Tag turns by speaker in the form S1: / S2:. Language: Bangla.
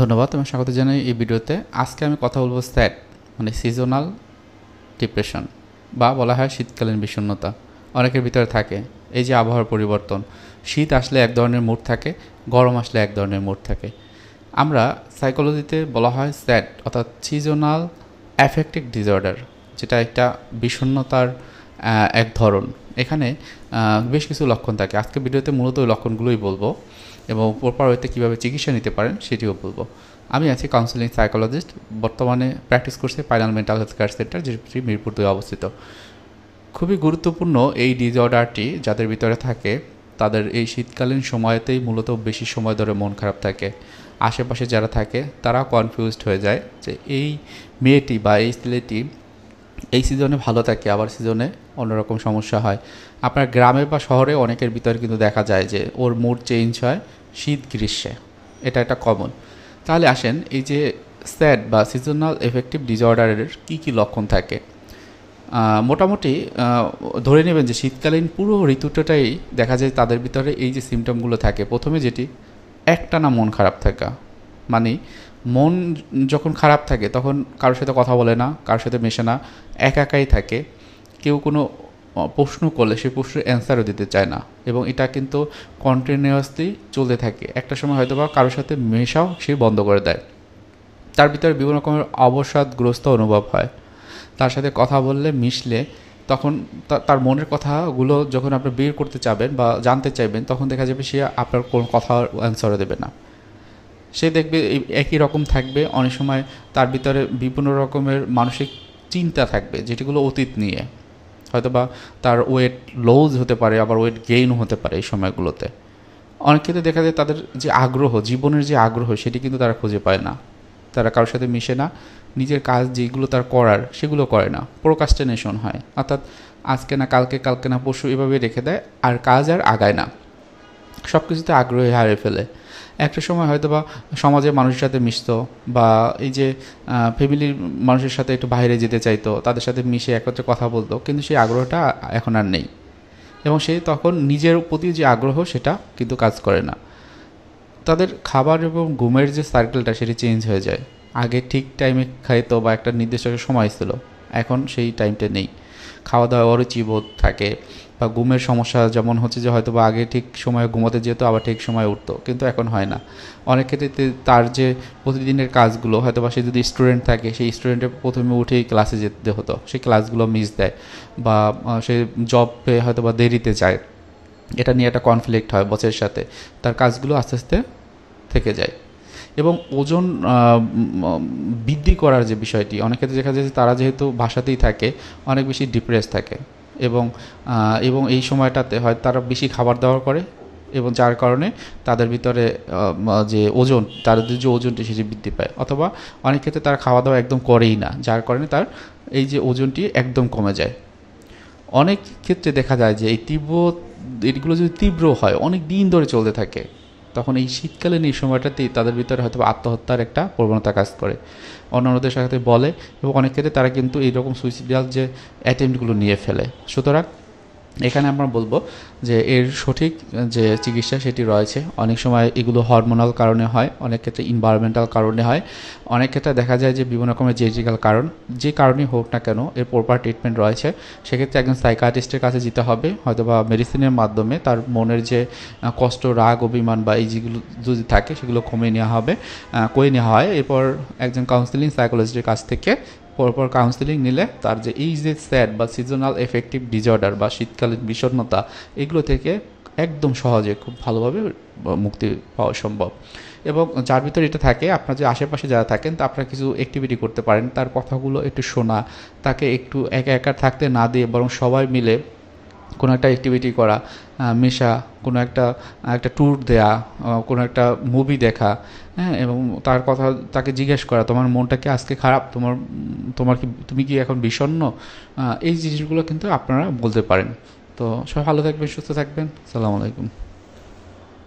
S1: ধন্যবাদ। আমি স্বাগত জানাই এই ভিডিওতে। আজকে আমি কথা বলবো স্যাড মানে সিজনাল ডিপ্রেশন বা বলা হয় শীতকালীন বিষণ্ণতা। অনেকের ভিতরে থাকে। এই যে আবহাওয়ার পরিবর্তন, শীত আসলে এক ধরনের মুড থাকে, গরম আসলে এক ধরনের মুড থাকে। আমরা সাইকোলজিতে বলা হয় স্যাড অর্থাৎ সিজনাল অ্যাফেক্টিভ ডিসঅর্ডার, যেটা একটা বিষণ্ণতার এক ধরন। এখানে বেশ কিছু লক্ষণ থাকে। আজকে ভিডিওতে মূলত ওই লক্ষণগুলোই বলবো এবং প্রপার ওয়েতে কীভাবে চিকিৎসা নিতে পারেন সেটিও বলবো। আমি আছি কাউন্সিলিং সাইকোলজিস্ট, বর্তমানে প্র্যাকটিস করছি final mental health care centre, যেটি মিরপুর 2 অবস্থিত। খুবই গুরুত্বপূর্ণ এই ডিসঅর্ডারটি যাদের ভিতরে থাকে, তাদের এই শীতকালীন সময়তেই মূলত বেশি সময় ধরে মন খারাপ থাকে। আশেপাশে যারা থাকে তারা কনফিউজড হয়ে যায় যে এই মেয়েটি বা এই ছেলেটি এই সিজনে ভালো থাকে, আবার সিজনে অন্যরকম সমস্যা হয়। আপনার গ্রামে বা শহরে অনেকের ভিতরে কিন্তু দেখা যায় যে ওর মুড চেঞ্জ হয় শীত গ্রীষ্মে, এটা একটা কমন। তাহলে আসেন এই যে স্যাড বা সিজনাল এফেক্টিভ ডিসঅর্ডারের কী কী লক্ষণ থাকে। মোটামুটি ধরে নেবেন যে শীতকালীন পুরো ঋতুটাই দেখা যায় তাদের ভিতরে এই যে সিমটমগুলো থাকে। প্রথমে যেটি একটানা মন খারাপ থাকা, মানে মন যখন খারাপ থাকে তখন কারোর সাথে কথা বলে না, কারোর সাথে মেশে না, একাই থাকে। কেউ কোনো প্রশ্ন করলে সেই প্রশ্নের অ্যান্সারও দিতে চায় না, এবং এটা কিন্তু কন্টিনিউয়াসলি চলতে থাকে। একটা সময় হয়তো বা কারোর সাথে মেশাও সে বন্ধ করে দেয়। তার ভিতরে বিভিন্ন রকমের অবসাদগ্রস্ত অনুভব হয়। তার সাথে কথা বললে, মিশলে, তখন তার মনের কথাগুলো যখন আপনি বের করতে চাবেন বা জানতে চাইবেন, তখন দেখা যাবে সে আপনার কোনো কথা অ্যান্সারও দেবে না। সে দেখবে একই রকম থাকবে। অনেক সময় তার ভিতরে বিভিন্ন রকমের মানসিক চিন্তা থাকবে, যেটিগুলো অতীত নিয়ে। হয়তোবা তার ওয়েট লুজ হতে পারে, আবার ওয়েট গেইনও হতে পারে এই সময়গুলোতে। অনেক ক্ষেত্রে দেখা যায় তাদের যে আগ্রহ, জীবনের যে আগ্রহ, সেটি কিন্তু তারা খুঁজে পায় না। তারা কারোর সাথে মিশে না, নিজের কাজ যেগুলো তার করার সেগুলো করে না, প্রোক্রাস্টিনেশন হয়। অর্থাৎ আজকে না কালকে, কালকে না পরশু, এভাবে রেখে দেয়, আর কাজ আর আগায় না, সব কিছুতে আগ্রহী হারিয়ে ফেলে। একটা সময় হয়তো বা সমাজের মানুষের সাথে মিশতো, বা এই যে ফ্যামিলির মানুষের সাথে একটু বাইরে যেতে চাইতো, তাদের সাথে মিশে একত্রে কথা বলতো, কিন্তু সেই আগ্রহটা এখন আর নেই। এবং সে তখন নিজের প্রতি যে আগ্রহ সেটা কিন্তু কাজ করে না। তাদের খাবার এবং ঘুমের যে সার্কেলটা সেটি চেঞ্জ হয়ে যায়। আগে ঠিক টাইমে খাইতো বা একটা নির্দিষ্ট সময় ছিল, এখন সেই টাইমটা নেই। খাওয়া দাওয়া অরুচিবোধ থাকে, বা ঘুমের সমস্যা, যেমন হচ্ছে যে হয়তো বা আগে ঠিক সময়ে ঘুমোতে যেত, আবার ঠিক সময়ে উঠতো, কিন্তু এখন হয় না। অনেক ক্ষেত্রে তার যে প্রতিদিনের কাজগুলো, হয়তো বা সে যদি স্টুডেন্ট থাকে, সেই স্টুডেন্টের প্রথমে উঠেই ক্লাসে যেতে হতো, সেই ক্লাসগুলো মিস দেয়, বা সে জব পেয়ে হয়তো বা দেরিতে যায়। এটা নিয়ে একটা কনফ্লিক্ট হয় বসের সাথে, তার কাজগুলো আস্তে আস্তে থেকে যায়। এবং ওজন বৃদ্ধি করার যে বিষয়টি, অনেক ক্ষেত্রে দেখা যায় যে তারা যেহেতু বাসাতেই থাকে, অনেক বেশি ডিপ্রেস থাকে, এবং এবং এই সময়টাতে হয় তারা বেশি খাবার দাবার করে, এবং যার কারণে তাদের ভিতরে যে ওজন, তাদের যে ওজনটি সেটি বৃদ্ধি পায়। অথবা অনেক ক্ষেত্রে তারা খাওয়া দাওয়া একদম করেই না, যার কারণে তার এই যে ওজনটি একদম কমে যায়। অনেক ক্ষেত্রে দেখা যায় যে এগুলো যদি তীব্র হয়, অনেক দিন ধরে চলতে থাকে, তখন এই শীতকালীন এই সময়টাতেই তাদের ভিতরে হয়তো আত্মহত্যার একটা প্রবণতা কাজ করে, অন্যান্যদের সাথে বলে, এবং অনেক ক্ষেত্রে তারা কিন্তু এইরকম সুইসাইডাল যে অ্যাটেম্পটগুলো নিয়ে ফেলে। সুতরাং এখানে আমরা বলবো যে এর সঠিক যে চিকিৎসা সেটি রয়েছে। অনেক সময় এগুলো হরমোনাল কারণে হয়, অনেক ক্ষেত্রে এনভায়রনমেন্টাল কারণে হয়, অনেক ক্ষেত্রে দেখা যায় যে বিভিন্ন রকমের জেনেটিক্যাল কারণ, যে কারণেই হোক না কেন এর প্রপার ট্রিটমেন্ট রয়েছে। সেক্ষেত্রে একজন সাইকিয়াট্রিস্টের কাছে যেতে হবে, হয়তো বা মেডিসিনের মাধ্যমে তার মনের যে কষ্ট, রাগ, অভিমান বা এই যেগুলো যদি থাকে সেগুলো কমিয়ে নেওয়া হবে, করে নেওয়া হয়। এরপর একজন কাউন্সিলিং সাইকোলজিস্টের কাছ থেকে পরপর কাউন্সিলিং নিলে তার যে এই যে স্যাড বা সিজনাল এফেক্টিভ ডিসঅর্ডার বা শীতকালীন বিষণ্ণতা, এগুলো থেকে একদম সহজে খুব ভালোভাবে মুক্তি পাওয়া সম্ভব। এবং যার ভিতরে এটা থাকে, আপনার যে আশেপাশে যারা থাকেন, তা আপনারা কিছু অ্যাক্টিভিটি করতে পারেন। তার কথাগুলো একটু শোনা, তাকে একটু একা একা থাকতে না দিয়ে বরং সবাই মিলে কোনো একটা অ্যাক্টিভিটি করা, মেশা, কোনো একটা একটা ট্যুর দেয়া, কোনো একটা মুভি দেখা, হ্যাঁ, এবং তার কথা তাকে জিজ্ঞেস করা, তোমার মনটা কি আজকে খারাপ, তুমি কি এখন বিষণ্ণ, এই জিনিসগুলো কিন্তু আপনারা বলতে পারেন। তো সবাই ভালো থাকবেন, সুস্থ থাকবেন। আসসালামু আলাইকুম।